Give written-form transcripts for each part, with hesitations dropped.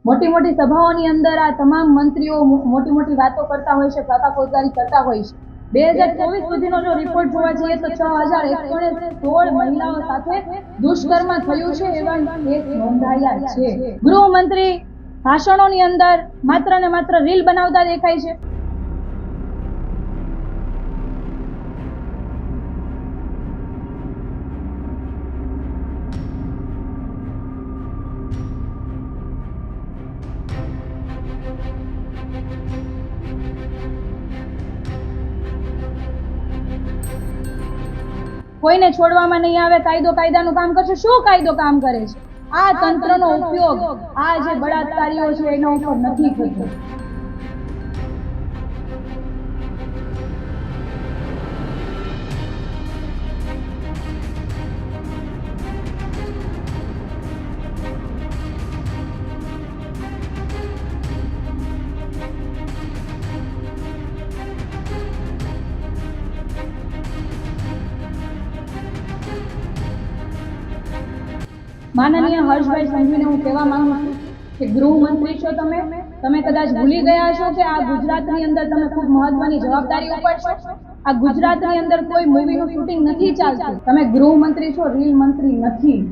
મોટી મોટી સભાઓની અંદર આ તમામ મંત્રીઓ મોટી મોટી વાતો કરતા હોય છે, ફાંકાફોજદારી કરતા હોય છે। 2024 સુધીનો જો રિપોર્ટ જોવા જઈએ તો 6116 મહિલાઓ સાથે દુષ્કર્મ થયું છે એવા કેસ નોંધાયા છે। ગૃહમંત્રી ભાષણોની અંદર માત્ર ને માત્ર રીલ બનાવતા દેખાય છે। કોઈને છોડવામાં નહીં આવે, કાયદો કાયદાનું કામ કરશે। શું કાયદો કામ કરે છે? આ તંત્રનો ઉપયોગ આ જે બળાત્કારીઓ છે એના ઉપર નથી થતો। માનનીય હર્ષભાઈ સંઘવીને હું કહેવા માંગુ છું કે ગૃહમંત્રી છો તમે કદાચ ભૂલી ગયા છો કે આ ગુજરાતની અંદર તમે ખૂબ મહત્વની જવાબદારી ઉપાડશો। આ ગુજરાતની અંદર કોઈ મૂવીનું શૂટિંગ નથી ચાલતું। તમે ગૃહમંત્રી છો, રીલ મંત્રી નથી।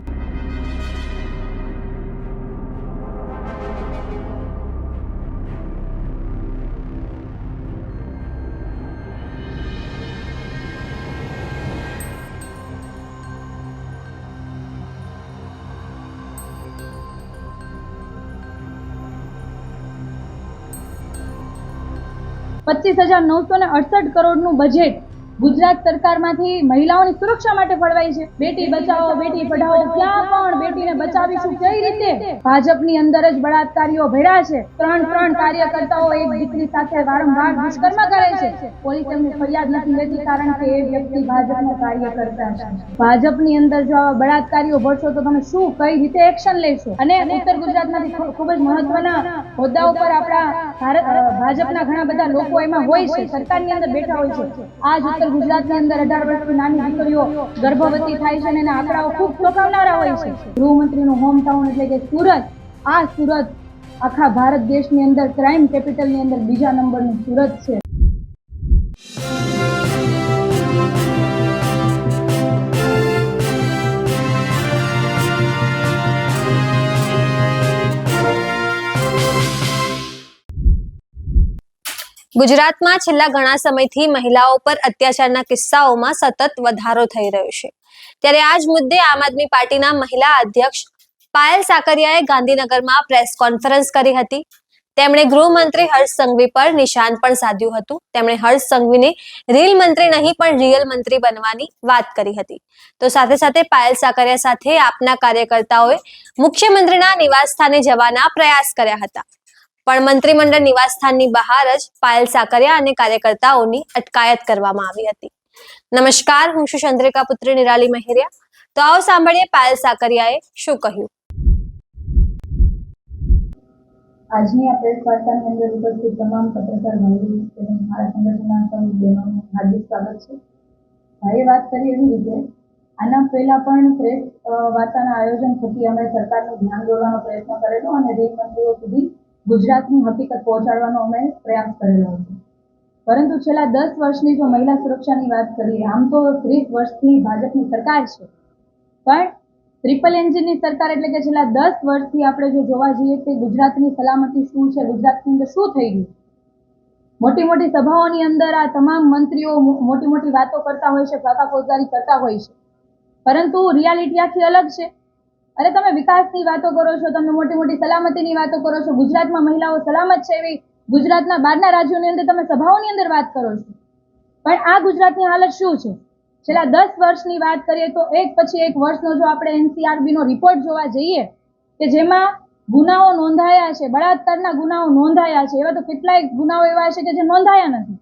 ₹25,968 કરોડનું બજેટ ગુજરાત સરકારમાંથી મહિલાઓની સુરક્ષા માટે ફળવાય છે। બેટી બચાવો બેટી પઢાઓ, ક્યાં પણ બેટીને બચાવીશું કઈ રીતે? ભાજપની અંદર જ બળાત્કારીઓ ભેળા છે। ત્રણ કાર્યકર્તાઓ એક દીકરી સાથે વારંવાર દુષ્કર્મ કરે છે। પોલીસ એમની ફરિયાદ નથી લેતી કારણ કે એ વ્યક્તિ ભાજપનો કાર્યકર્તા છે। ભાજપની અંદર જો આવા બળાત્કારીઓ ભરશો તો તમે શું કઈ રીતે એક્શન લેશો? અને ઉત્તર ગુજરાતમાંથી ખૂબ જ મહત્વના હોદ્દા ઉપર આપણા ભાજપના ઘણા બધા લોકો એમાં હોય છે, સરકારની અંદર બેઠા હોય છે। આજ ઉત્તર ગુજરાતની અંદર 18 વર્ષની નાની દીકરીઓ ગર્ભવતી થાય છે અને એના આંકડાઓ ખૂબ ચોંકાવનારા હોય છે। ગૃહમંત્રીનું હોમ ટાઉન એટલે કે સુરત, આ સુરત આખા ભારત દેશની અંદર ક્રાઇમ કેપિટલની અંદર બીજા નંબરનું સુરત છે। ગુજરાતમાં છેલ્લા ઘણા સમયથી મહિલાઓ પર અત્યાચારના કિસ્સાઓમાં સતત વધારો થઈ રહ્યો છે। ત્યારે આ જ મુદ્દે આમ આદમી પાર્ટીના મહિલા અધ્યક્ષ પાયલ સાકરિયાએ ગાંધીનગરમાં પ્રેસ કોન્ફરન્સ કરી હતી। તેમણે ગૃહમંત્રી હર્ષ સંઘવી પર નિશાન પણ સાધ્યું હતું। તેમણે હર્ષ સંઘવીને રીલ મંત્રી નહીં પણ રિયલ મંત્રી બનવાની વાત કરી હતી। તો સાથે સાથે પાયલ સાકરિયા સાથે આપના કાર્યકર્તાઓએ મુખ્યમંત્રીના નિવાસસ્થાને જવાના પ્રયાસ કર્યા હતા, પણ મંત્રીમંડળ નિવાસસ્થાનની બહાર જ પાયલ સાકરિયા અને કાર્યકર્તાઓની અટકાયત કરવામાં આવી હતી। નમસ્કાર, હું છું ચંદ્રિકા પુત્રી નિરાલી મહેરિયા। તો આવો સાંભળીએ પાયલ સાકરિયાએ શું કહ્યું। આજની આ પ્રેસ વાર્તાની અંદર ઉપસ્થિત તમામ પત્રકાર ભાઈઓ અને મારા સંગઠનના સૌ બહેનોનું હાર્દિક સ્વાગત છે। ભાઈએ વાત કરી એવી રીતે આના પહેલા પણ પ્રેસ વાર્તાના આયોજન થકી અમે સરકારનું ધ્યાન દોરવાનો પ્રયત્ન કરેલો અને રેલ મંત્રીઓ સુધી ગુજરાતની હકીકત પહોંચાડવાનો અમે પ્રયાસ કરેલો હતો। પરંતુ છેલ્લા 10 વર્ષની જો મહિલા સુરક્ષાની વાત કરીએ, આમ તો 30 વર્ષથી ભાજપની સરકાર છે, પણ ટ્રિપલ એન્જિનની સરકાર એટલે કે છેલ્લા 10 વર્ષથી આપણે જો જોવા જઈએ કે ગુજરાતની સલામતી શું છે, ગુજરાતની અંદર શું થઈ ગયું। મોટી મોટી સભાઓની અંદર આ તમામ મંત્રીઓ મોટી મોટી વાતો કરતા હોય છે, ફાંકાફોજદારી કરતા હોય છે, પરંતુ રિયાલિટી આખી અલગ છે। અરે તમે વિકાસની વાતો કરો છો, તમે મોટી મોટી સલામતીની વાતો કરો છો, ગુજરાતમાં મહિલાઓ સલામત છે એવી ગુજરાતના બહારના રાજ્યોની અંદર તમે સભાઓની અંદર વાત કરો છો, પણ આ ગુજરાતની હાલત શું છે? છેલ્લા 10 વર્ષની વાત કરીએ તો એક પછી એક વર્ષનો જો આપણે NCRB નો રિપોર્ટ જોવા જઈએ કે જેમાં ગુનાઓ નોંધાયા છે, બળાત્કારના ગુનાઓ નોંધાયા છે, એવા તો કેટલાય ગુનાઓ એવા છે કે જે નોંધાયા નથી।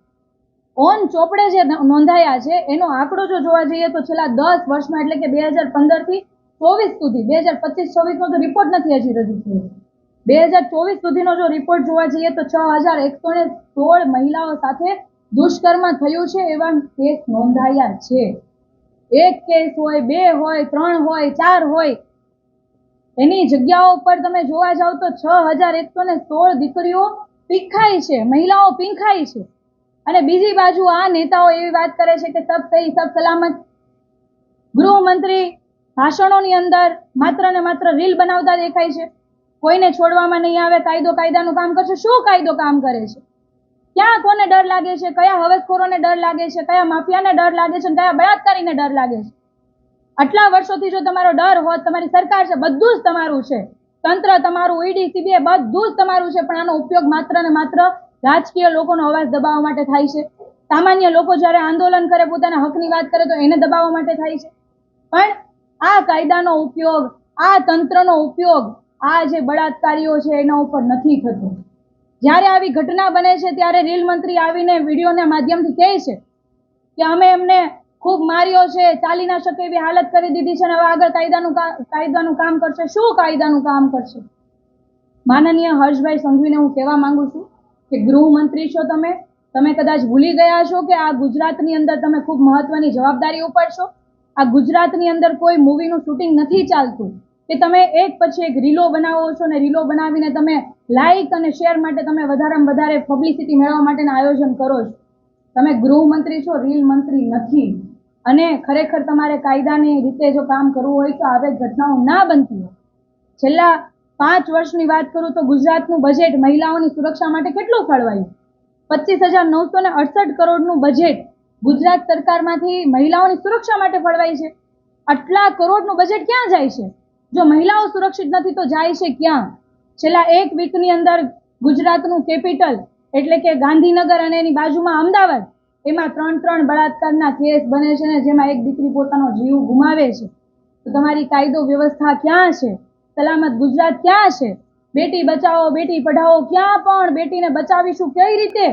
ઓન ચોપડે જે નોંધાયા છે એનો આંકડો જો જોવા જઈએ તો છેલ્લા 10 વર્ષમાં એટલે કે 2015 થી 24 સુધી, 2025-26 નો તો રિપોર્ટ નથી હજી રજૂ થયો, 2024 સુધીનો જો રિપોર્ટ જોવા જઈએ તો 6116 મહિલાઓ સાથે દુષ્કર્મ થયું છે એવા કેસ નોંધાયા છે। એક કેસ હોય, 2 હોય, 3 હોય, 4 હોય, એની જગ્યાઓ પર તમે જોવા જાવ તો 6116 દીકરીઓ પીંખાઈ છે, મહિલાઓ પીંખાઈ છે. અને બીજી બાજુ આ નેતાઓ એવી વાત કરે છે કે સબ સહી સબ સલામત. ગૃહમંત્રી ભાષણોની અંદર માત્ર ને માત્ર રીલ બનાવતા દેખાય છે. કોઈને છોડવામાં નહીં આવે, કાયદાનું કામ કરશે. શું કાયદો કામ કરે છે? ક્યાં કોને ડર લાગે છે? કયા હવસખોરોને ડર લાગે છે? કયા માફિયાને ડર લાગે છે? કયા બળાત્કારીને ડર લાગે છે? આટલા વર્ષોથી જો તમારો ડર હોત, તમારી સરકાર છે, બધું જ તમારું છે, તંત્ર તમારું, ઈડી સીબીઆઈ બધું જ તમારું છે, પણ આનો ઉપયોગ માત્ર ને માત્ર રાજકીય લોકોનો અવાજ દબાવવા માટે થાય છે. સામાન્ય લોકો જ્યારે આંદોલન કરે, પોતાના હકની વાત કરે તો એને દબાવવા માટે થાય છે. પણ આ કાયદાનો ઉપયોગ, આ તંત્રનો ઉપયોગ આ જે બળાત્કારીઓ છે એના ઉપર નથી થતો. જ્યારે આવી ઘટના બને છે ત્યારે રેલ મંત્રી આવીને વિડીયોના માધ્યમથી કહે છે કે અમે એમને ખૂબ માર્યો છે, ચાલી ના શકે એવી હાલત કરી દીધી છે, અને હવે આગળ કાયદાનું કામ કરશે. શું કાયદાનું કામ કરશે? માનનીય હર્ષભાઈ સંઘવીને હું કહેવા માંગુ છું કે ગૃહમંત્રી છો તમે કદાચ ભૂલી ગયા છો કે આ ગુજરાતની અંદર તમે ખૂબ મહત્વની જવાબદારી ઉપાડશો. આ ગુજરાતની અંદર કોઈ મૂવીનું શૂટિંગ નથી ચાલતું કે તમે એક પછી એક રીલો બનાવો છો ને રીલો બનાવીને તમે લાઇક અને શેર માટે તમે વધારેમાં વધારે પબ્લિસિટી મેળવવા માટેના આયોજન કરો છો. તમે ગૃહમંત્રી છો, રીલ મંત્રી નથી. અને ખરેખર તમારે કાયદાની રીતે જો કામ કરવું હોય તો આવી ઘટનાઓ ના બનતી હોય. છેલ્લા 5 વર્ષની વાત કરું તો ગુજરાતનું બજેટ મહિલાઓની સુરક્ષા માટે કેટલું ફાળવાયું? 25,968 કરોડનું બજેટ ગુજરાત સરકારમાંથી મહિલાઓની સુરક્ષા માટે ફાળવાય છે. આટલા કરોડનું બજેટ ક્યાં જાય છે? જો મહિલાઓ સુરક્ષિત નથી તો જાય છે ક્યાં? છેલ્લા 1 વીકની અંદર ગુજરાતનું કેપિટલ એટલે કે ગાંધીનગર અને એની બાજુમાં અમદાવાદ, એમાં 3 બળાત્કારના કેસ બને છે ને જેમાં એક દીકરી પોતાનો જીવ ગુમાવે છે. તો તમારી કાયદો વ્યવસ્થા ક્યાં છે? સલામત ગુજરાત ક્યાં છે? બેટી બચાવો બેટી પઢાઓ, ક્યાં પણ બેટીને બચાવીશું કઈ રીતે?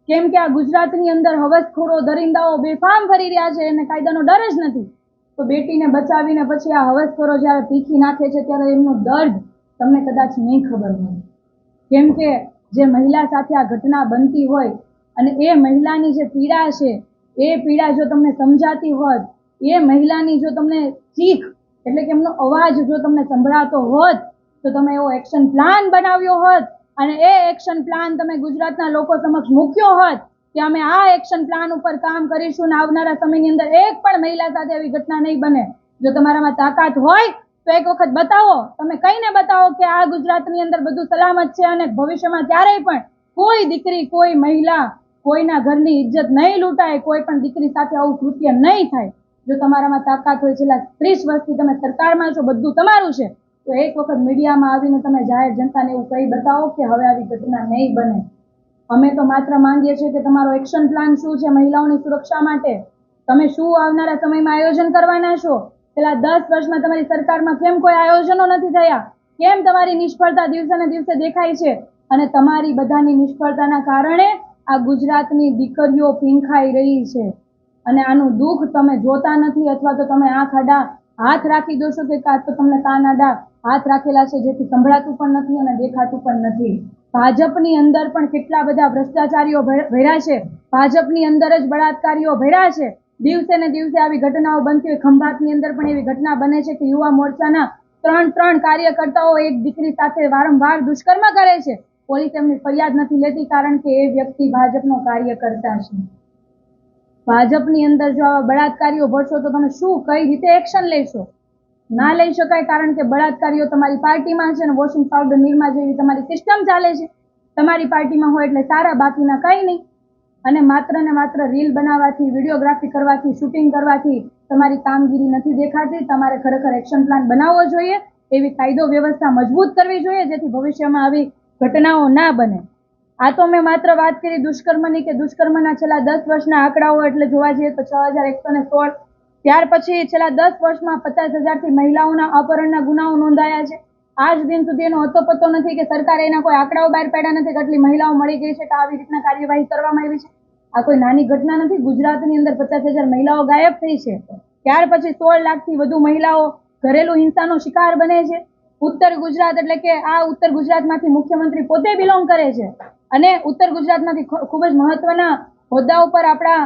કેમ કે આ ગુજરાતની અંદર હવસખોરો, દરિંદાઓ બેફામ ફરી રહ્યા છે, એને કાયદાનો ડર જ નથી. તો બેટીને બચાવીને પછી આ હવસખોરો જ્યારે પીખી નાખે છે ત્યારે એમનો દર્દ તમને કદાચ નહીં ખબર હોય. કેમ કે જે મહિલા સાથે આ ઘટના બનતી હોય અને એ મહિલાની જે પીડા છે, એ પીડા જો તમને સમજાતી હોત, એ મહિલાની જો તમને ચીખ એટલે કે એમનો અવાજ જો તમને સંભળાતો હોત તો તમે એવો એક્શન પ્લાન બનાવ્યો હોત અને એ એક્શન પ્લાન તમે ગુજરાતના લોકો સમક્ષ મૂક્યો હોત કે અમે આ એક્શન પ્લાન ઉપર કામ કરીશું ને આવનારા સમયની અંદર એક પણ મહિલા સાથે એવી ઘટના નહીં બને. જો તમારામાં તાકાત હોય તો એક વખત બતાવો. તમે કહીને બતાવો કે આ ગુજરાતની અંદર બધું સલામત છે અને ભવિષ્યમાં ક્યારેય પણ કોઈ દીકરી, કોઈ મહિલા, કોઈના ઘરની ઇજ્જત નહીં લૂંટાય, કોઈ પણ દીકરી સાથે આવું કૃત્ય નહીં થાય. જો તમારામાં તાકાત હોય, છેલ્લા 30 વર્ષથી તમે સરકારમાં છો, બધું તમારું છે, તો એક વખત મીડિયામાં આવીને તમે જાહેર જનતાને એવું કહી બતાવો કે હવે આવી ઘટના નહીં બને. અમે તો માત્ર માંગીએ છીએ કે તમારો એક્શન પ્લાન શું છે મહિલાઓની સુરક્ષા માટે? તમે શું આવનારા સમયમાં આયોજન કરવાના છો? છેલ્લા 10 વર્ષમાં તમારી સરકારમાં કેમ કોઈ આયોજનો નથી થયા? કેમ તમારી નિષ્ફળતા દિવસે ને દિવસે દેખાય છે? અને તમારી બધાની નિષ્ફળતાના કારણે આ ગુજરાતની દીકરીઓ પીંખાઈ રહી છે અને આનું દુઃખ તમે જોતા નથી, અથવા તો તમે આંખ આડા હાથ રાખી દો છો કે કાં તો તમને કાન આડા હાથ રાખેલા છે જેથી સંભળાતું પણ નથી અને દેખાતું પણ નથી. ભાજપની અંદર પણ કેટલા બધા ભ્રષ્ટાચારીઓ ભર્યા છે, ભાજપની અંદર જ બળાત્કારીઓ ભર્યા છે. દિવસે ને દિવસે આવી ઘટનાઓ બનતી હોય. ખંભાતની અંદર પણ એવી ઘટના બને છે કે યુવા મોરચાના 3 કાર્યકર્તાઓ એક દીકરી સાથે વારંવાર દુષ્કર્મ કરે છે. પોલીસ એમની ફરિયાદ નથી લેતી કારણ કે એ વ્યક્તિ ભાજપનો કાર્યકર્તા છે. ભાજપની અંદર જો આવા બળાત્કારીઓ ભરશો તો તમે શું કઈ રીતે એક્શન લેશો? ના લઈ શકાય કારણ કે બળાત્કારીઓ તમારી પાર્ટીમાં છે અને વોશિંગ પાવડર નિરમા જેવી તમારી સિસ્ટમ ચાલે છે. તમારી પાર્ટીમાં હોય એટલે સારા, બાકીના કંઈ નહીં. અને માત્ર ને માત્ર રીલ બનાવવાથી, વિડીયોગ્રાફી કરવાથી, શૂટિંગ કરવાથી તમારી કામગીરી નથી દેખાતી. તમારે ખરેખર એક્શન પ્લાન બનાવવો જોઈએ, એવી કાયદો વ્યવસ્થા મજબૂત કરવી જોઈએ જેથી ભવિષ્યમાં આવી ઘટનાઓ ના બને. આ તો મેં માત્ર વાત કરી દુષ્કર્મની કે દુષ્કર્મના છેલ્લા 10 વર્ષના આંકડાઓ એટલે જોવા જઈએ તો 6116. ત્યાર પછી છેલ્લા 10 વર્ષમાં 50,000થી મહિલાઓના અપહરણના ગુનાઓ નોંધાયા છે. આજ દિન સુધી એનો અતોપતો નથી કે સરકારે એના કોઈ આંકડાઓ બહાર પાડ્યા નથી કે આટલી મહિલાઓ મળી ગઈ છે કે આવી રીતના કાર્યવાહી કરવામાં આવી છે. આ કોઈ નાની ઘટના નથી. ગુજરાતની અંદર 50,000 મહિલાઓ ગાયબ થઈ છે. ત્યાર પછી 16 લાખથી વધુ મહિલાઓ ઘરેલુ હિંસાનો શિકાર બને છે. ઉત્તર ગુજરાત એટલે કે આ ઉત્તર ગુજરાતમાંથી મુખ્યમંત્રી પોતે બિલોંગ કરે છે અને ઉત્તર ગુજરાતમાંથી ખૂબ જ મહત્વના હોદ્દા ઉપર આપણા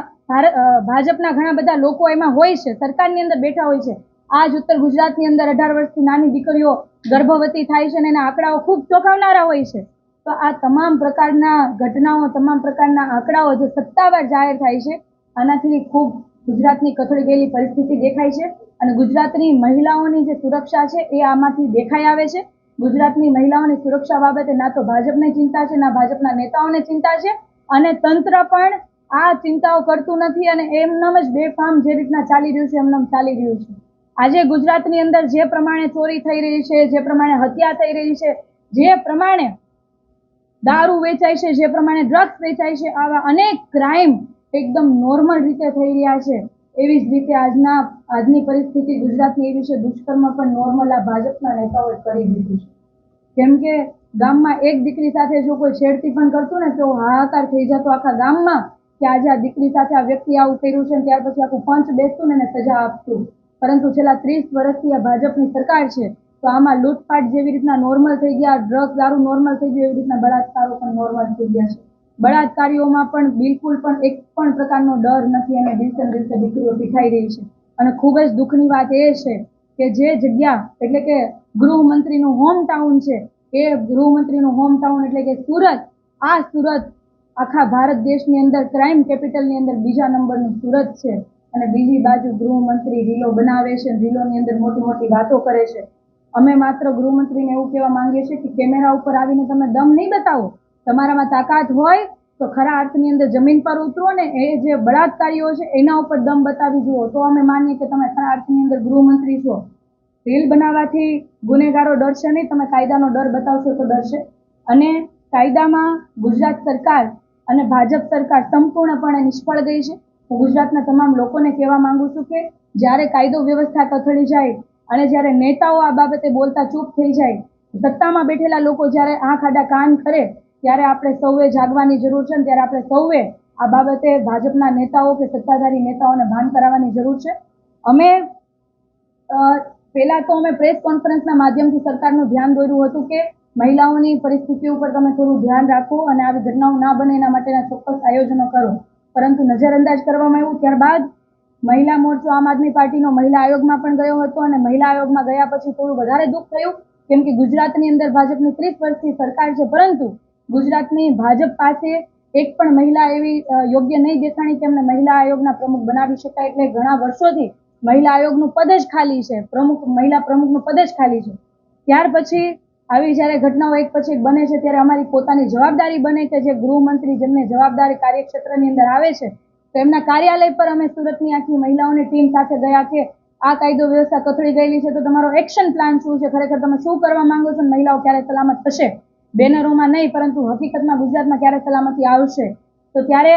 ભાજપના ઘણા બધા લોકો એમાં હોય છે, સરકારની અંદર બેઠા હોય છે. આજ ઉત્તર ગુજરાતની અંદર 18 વર્ષથી નાની દીકરીઓ ગર્ભવતી થાય છે અને એના આંકડાઓ ખૂબ ચોંકાવનારા હોય છે. તો આ તમામ પ્રકારના ઘટનાઓ, તમામ પ્રકારના આંકડાઓ જે સત્તાવાર જાહેર થાય છે, આનાથી ખૂબ ગુજરાતની કથળી ગયેલી પરિસ્થિતિ દેખાય છે અને ગુજરાતની મહિલાઓની જે સુરક્ષા છે એ આમાંથી દેખાઈ આવે છે. ગુજરાતની મહિલાઓની સુરક્ષા બાબતે ના તો ભાજપને ચિંતા છે, ના ભાજપના નેતાઓને ચિંતા છે અને તંત્ર પણ આ ચિંતાઓ કરતું નથી અને એમનેમ જ બેફામ જે રીતના ચાલી રહ્યું છે એમનેમ ચાલી રહ્યું છે. આજે ગુજરાતની અંદર જે પ્રમાણે ચોરી થઈ રહી છે, જે પ્રમાણે હત્યા થઈ રહી છે, જે પ્રમાણે દારૂ વેચાય છે, જે પ્રમાણે ડ્રગ્સ વેચાય છે, આવા અનેક ક્રાઇમ એકદમ નોર્મલ રીતે થઈ રહ્યા છે. એવી જ રીતે આજની પરિસ્થિતિ ગુજરાતની એવી છે, દુષ્કર્મ પણ નોર્મલ આ ભાજપના નેતાઓએ કરી દીધું છે. કેમ કે ગામમાં એક દીકરી સાથે જો કોઈ છેડતી પણ કરતું ને તો હાહાકાર થઈ જતો આખા ગામમાં કે આજે આ દીકરી સાથે આ વ્યક્તિ આવું કર્યું છે, ત્યાર પછી આખું પંચ બેસતું ને એને સજા આપતું. પરંતુ છેલ્લા 30 વર્ષથી આ ભાજપની સરકાર છે, તો આમાં લૂંટફાટ જેવી રીતના નોર્મલ થઈ ગયા, ડ્રગ્સ દારૂ નોર્મલ થઈ ગયું, એવી રીતના બળાત્કારો પણ નોર્મલ થઈ ગયા છે. બળાત્કારીઓમાં પણ બિલકુલ પણ એક પણ પ્રકારનો ડર નથી અને દિવસે દિવસે દીકરીઓ પીઠાઈ રહી છે. અને ખૂબ જ દુઃખની વાત એ છે કે જે જગ્યા એટલે કે ગૃહમંત્રીનું હોમ ટાઉન છે, એ ગૃહમંત્રીનું હોમ ટાઉન એટલે કે સુરત, આ સુરત આખા ભારત દેશની અંદર ક્રાઇમ કેપિટલની અંદર બીજા નંબરનું સુરત છે અને બીજી બાજુ ગૃહમંત્રી રીલો બનાવે છે, રીલોની અંદર મોટી મોટી વાતો કરે છે. અમે માત્ર ગૃહમંત્રીને એવું કહેવા માંગીએ છીએ કે કેમેરા ઉપર આવીને તમે દમ નહીં બતાવો, તમારામાં તાકાત હોય તો ખરા અર્થની અંદર જમીન પર ઉતરો ને એ જે બળાત્કારીઓ છે એના ઉપર દમ બતાવી જુઓ, તો અમે માનીએ કે તમે ખરા અર્થની અંદર ગૃહમંત્રી છો. રીલ બનાવવાથી ગુનેગારો ડરશે નહીં, તમે કાયદાનો ડર બતાવશો તો ડરશે. અને કાયદામાં ગુજરાત સરકાર અને ભાજપ સરકાર સંપૂર્ણપણે નિષ્ફળ ગઈ છે. હું ગુજરાતના તમામ લોકોને કહેવા માંગુ છું કે જ્યારે કાયદો વ્યવસ્થા કથળી જાય અને જ્યારે નેતાઓ આ બાબતે બોલતા ચૂપ થઈ જાય, સત્તામાં બેઠેલા લોકો જ્યારે આંખ આડા કાન કરે, ત્યારે આપણે સૌએ જાગવાની જરૂર છે. ત્યારે આપણે સૌએ આ બાબતે ભાજપના નેતાઓ કે સત્તાધારી નેતાઓને ભાન કરાવવાની જરૂર છે. અમે પહેલા તો અમે પ્રેસ કોન્ફરન્સના માધ્યમથી સરકારનું ધ્યાન દોર્યું હતું કે મહિલાઓની પરિસ્થિતિ ઉપર તમે થોડું ધ્યાન રાખો અને આવી ઘટનાઓ ના બને એના માટેના ચોક્કસ આયોજનો કરો, પરંતુ નજરઅંદાજ કરવામાં આવ્યું. ત્યારબાદ મહિલા મોરચો આમ આદમી પાર્ટીનો મહિલા આયોગમાં પણ ગયો હતો અને મહિલા આયોગમાં ગયા પછી થોડું વધારે દુઃખ થયું, કેમ કે ગુજરાતની અંદર ભાજપની 30 વર્ષથી સરકાર છે, પરંતુ ગુજરાતની ભાજપ પાસે એક પણ મહિલા એવી યોગ્ય નહીં દેખાણી કે એમને મહિલા આયોગના પ્રમુખ બનાવી શકાય. એટલે ઘણા વર્ષોથી મહિલા આયોગનું પદ જ ખાલી છે, મહિલા પ્રમુખનું પદ જ ખાલી છે. ત્યાર પછી આવી જ્યારે ઘટનાઓ એક પછી એક બને છે, ત્યારે અમારી પોતાની જવાબદારી બને કે જે ગૃહમંત્રી જેમને જવાબદારી કાર્યક્ષેત્રની અંદર આવે છે, તો એમના કાર્યાલય પર અમે સુરતની આખી મહિલાઓની ટીમ સાથે ગયા કે આ કાયદો વ્યવસ્થા કથળી ગયેલી છે, તો તમારો એક્શન પ્લાન શું છે, ખરેખર તમે શું કરવા માંગો છો, મહિલાઓ ક્યારે સલામત થશે, બેનરોમાં નહીં પરંતુ હકીકતમાં ગુજરાતમાં ક્યારે સલામતી આવશે. તો ત્યારે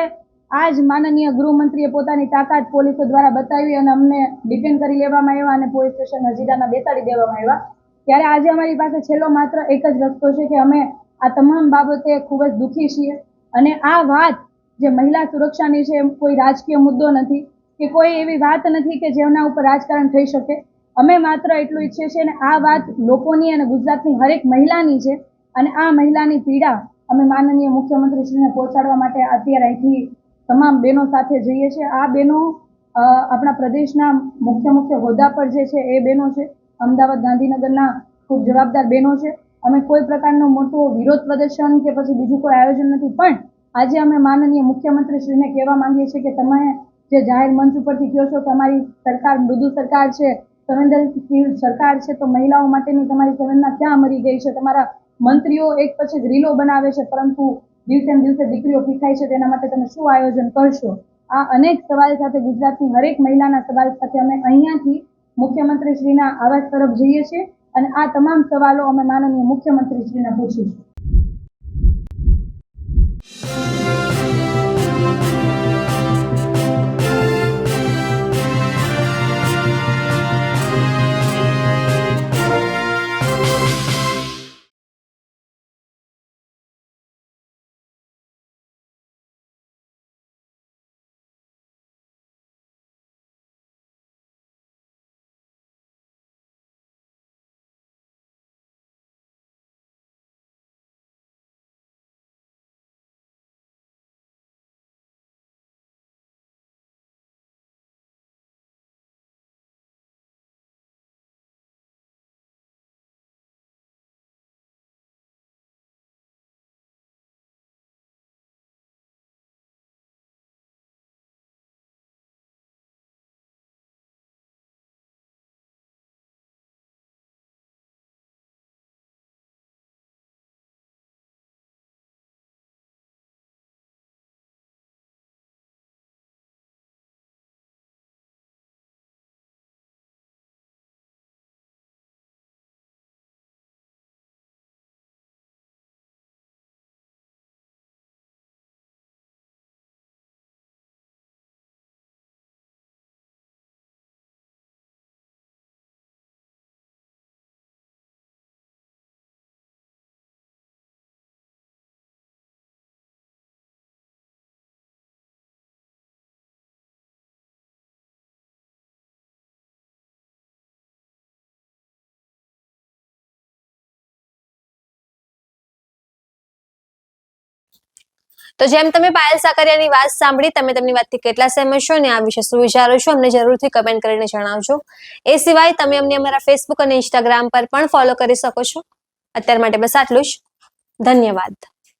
આજ માનનીય ગૃહમંત્રીએ પોતાની તાકાત પોલીસો દ્વારા બતાવી અને અમને ડિટેન કરી લેવામાં આવ્યા અને પોલીસ સ્ટેશન હજીરાના બેસાડી દેવામાં આવ્યા. ત્યારે આજે અમારી પાસે છેલ્લો માત્ર એક જ રસ્તો છે કે અમે આ તમામ બાબતે ખૂબ જ દુઃખી છીએ અને આ વાત જે મહિલા સુરક્ષાની છે, કોઈ રાજકીય મુદ્દો નથી કે કોઈ એવી વાત નથી કે જેના ઉપર રાજકારણ થઈ શકે. અમે માત્ર એટલું ઈચ્છીએ છીએ અને આ વાત લોકોની અને ગુજરાતની હરેક મહિલાની છે અને આ મહિલાની પીડા અમે માનનીય મુખ્યમંત્રીશ્રીને પહોંચાડવા માટે અત્યારે અહીંથી તમામ બહેનો સાથે જઈએ છીએ. આ બહેનો આપણા પ્રદેશના મુખ્ય હોદ્દા પર જે છે એ બહેનો છે, અમદાવાદ ગાંધીનગરના ખૂબ જવાબદાર બહેનો છે. અમે કોઈ પ્રકારનો મોટો વિરોધ પ્રદર્શન કે પછી બીજું કોઈ આયોજન નથી, પણ આજે અમે માનનીય મુખ્યમંત્રીશ્રીને કહેવા માંગીએ છીએ કે તમે જે જાહેર મંચ ઉપરથી કહો છો કે અમારી સરકાર મૃદુ સરકાર છે, સંવેદનશીલ સરકાર છે, તો મહિલાઓ માટેની તમારી સંવેદના ક્યાં મરી ગઈ છે? તમારા મંત્રીઓ એક પછી રીલો બનાવે છે, પરંતુ દિવસે ને દિવસે દીકરીઓ પીઠાય છે, તેના માટે તમે શું આયોજન કરશો? આ અનેક સવાલ સાથે ગુજરાતની હરેક મહિલાના સવાલ સાથે અમે અહીંયાથી મુખ્યમંત્રીશ્રીના આવાસ તરફ જઈએ છીએ અને આ તમામ સવાલો અમે માનનીય મુખ્યમંત્રીશ્રીને પૂછીશું. તો જેમ તમે પાયલ સાકરિયાની વાત સાંભળી, તમે તેમની વાતથી કેટલા સહેમત છો અને આ વિશે શું વિચારો છો, અમને જરૂરથી કમેન્ટ કરીને જણાવજો. એ સિવાય તમે અમને અમારા ફેસબુક અને ઇન્સ્ટાગ્રામ પર પણ ફોલો કરી શકો છો. અત્યાર માટે બસ આટલું જ. ધન્યવાદ.